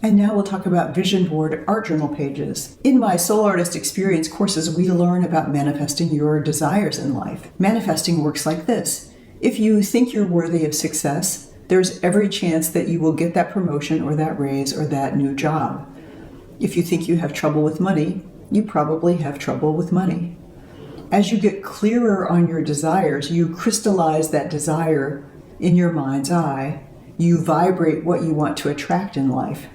And now we'll talk about vision board art journal pages. In my Soul Artist Experience courses, we learn about manifesting your desires in life. Manifesting works like this. If you think you're worthy of success, there's every chance that you will get that promotion or that raise or that new job. If you think you have trouble with money, you probably have trouble with money. As you get clearer on your desires, you crystallize that desire in your mind's eye. You vibrate what you want to attract in life.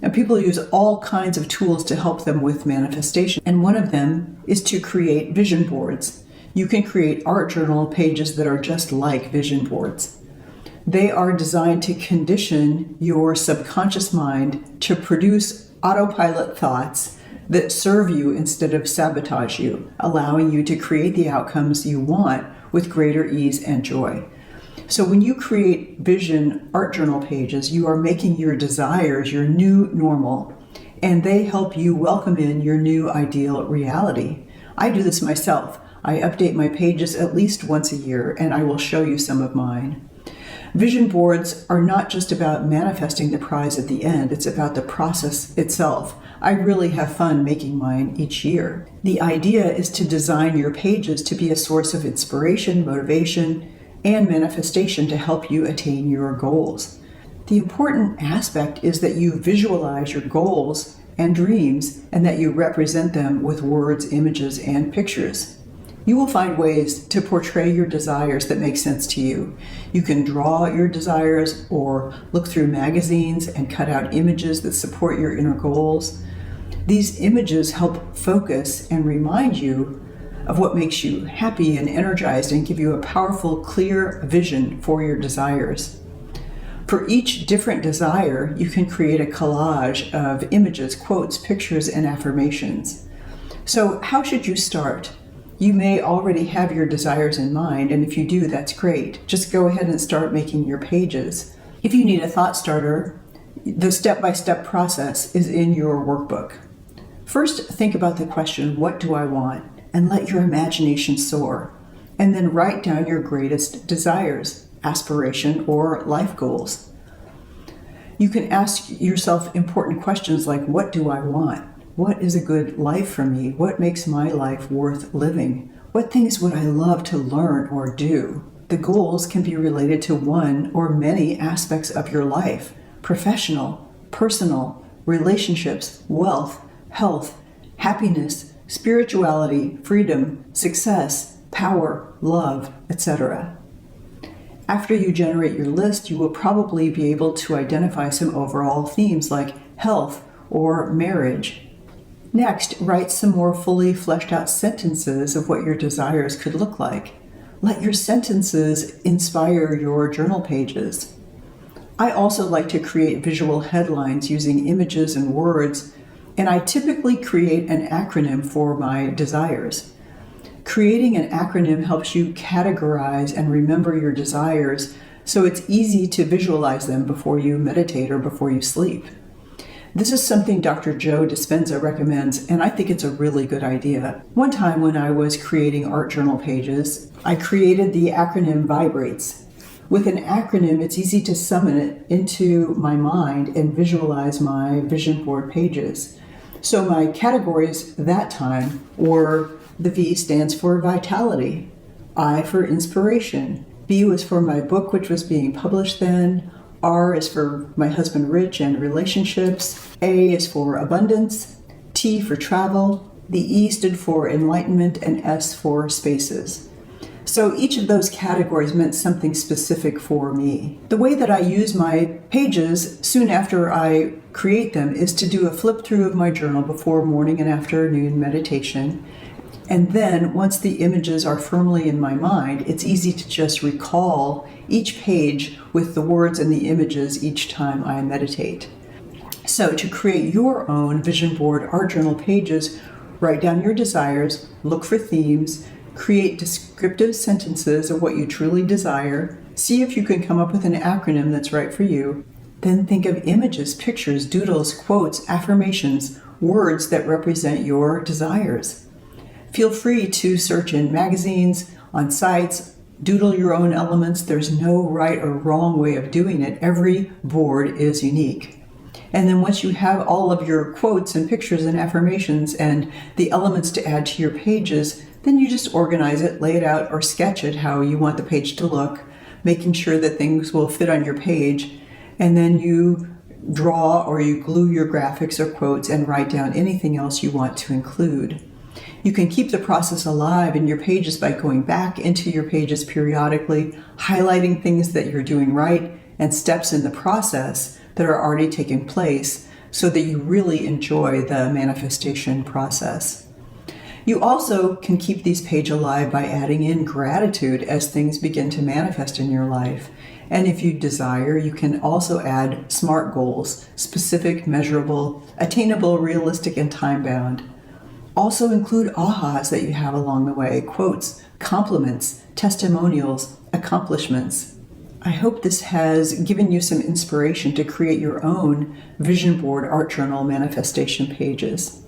And people use all kinds of tools to help them with manifestation. And one of them is to create vision boards. You can create art journal pages that are just like vision boards. They are designed to condition your subconscious mind to produce autopilot thoughts that serve you instead of sabotage you, allowing you to create the outcomes you want with greater ease and joy. So when you create vision art journal pages, you are making your desires your new normal, and they help you welcome in your new ideal reality. I do this myself. I update my pages at least once a year, and I will show you some of mine. Vision boards are not just about manifesting the prize at the end, it's about the process itself. I really have fun making mine each year. The idea is to design your pages to be a source of inspiration, motivation, and manifestation to help you attain your goals. The important aspect is that you visualize your goals and dreams and that you represent them with words, images, and pictures. You will find ways to portray your desires that make sense to you. You can draw your desires or look through magazines and cut out images that support your inner goals. These images help focus and remind you of what makes you happy and energized and give you a powerful, clear vision for your desires. For each different desire, you can create a collage of images, quotes, pictures, and affirmations. So how should you start? You may already have your desires in mind, and if you do, that's great. Just go ahead and start making your pages. If you need a thought starter, the step-by-step process is in your workbook. First, think about the question, what do I want? And let your imagination soar. And then write down your greatest desires, aspiration, or life goals. You can ask yourself important questions like, what do I want? What is a good life for me? What makes my life worth living? What things would I love to learn or do? The goals can be related to one or many aspects of your life: professional, personal, relationships, wealth, health, happiness, spirituality, freedom, success, power, love, etc. After you generate your list, you will probably be able to identify some overall themes like health or marriage. Next, write some more fully fleshed out sentences of what your desires could look like. Let your sentences inspire your journal pages. I also like to create visual headlines using images and words, and I typically create an acronym for my desires. Creating an acronym helps you categorize and remember your desires, so it's easy to visualize them before you meditate or before you sleep. This is something Dr. Joe Dispenza recommends, and I think it's a really good idea. One time when I was creating art journal pages, I created the acronym VIBRATES. With an acronym, it's easy to summon it into my mind and visualize my vision board pages. So my categories that time were: the V stands for vitality, I for inspiration, B was for my book, which was being published then, R is for my husband Rich and relationships, A is for abundance, T for travel, the E stood for enlightenment, and S for spaces. So each of those categories meant something specific for me. The way that I use my pages soon after I create them is to do a flip through of my journal before morning and afternoon meditation. And then once the images are firmly in my mind, it's easy to just recall each page with the words and the images each time I meditate. So to create your own vision board art journal pages, write down your desires, look for themes, create descriptive sentences of what you truly desire, see if you can come up with an acronym that's right for you, then think of images, pictures, doodles, quotes, affirmations, words that represent your desires. Feel free to search in magazines, on sites, doodle your own elements. There's no right or wrong way of doing it. Every board is unique. And then once you have all of your quotes and pictures and affirmations and the elements to add to your pages, then you just organize it, lay it out, or sketch it how you want the page to look, making sure that things will fit on your page. And then you draw or you glue your graphics or quotes and write down anything else you want to include. You can keep the process alive in your pages by going back into your pages periodically, highlighting things that you're doing right and steps in the process that are already taking place so that you really enjoy the manifestation process. You also can keep these pages alive by adding in gratitude as things begin to manifest in your life. And if you desire, you can also add SMART goals: specific, measurable, attainable, realistic, and time-bound. Also include ahas that you have along the way, quotes, compliments, testimonials, accomplishments. I hope this has given you some inspiration to create your own vision board art journal manifestation pages.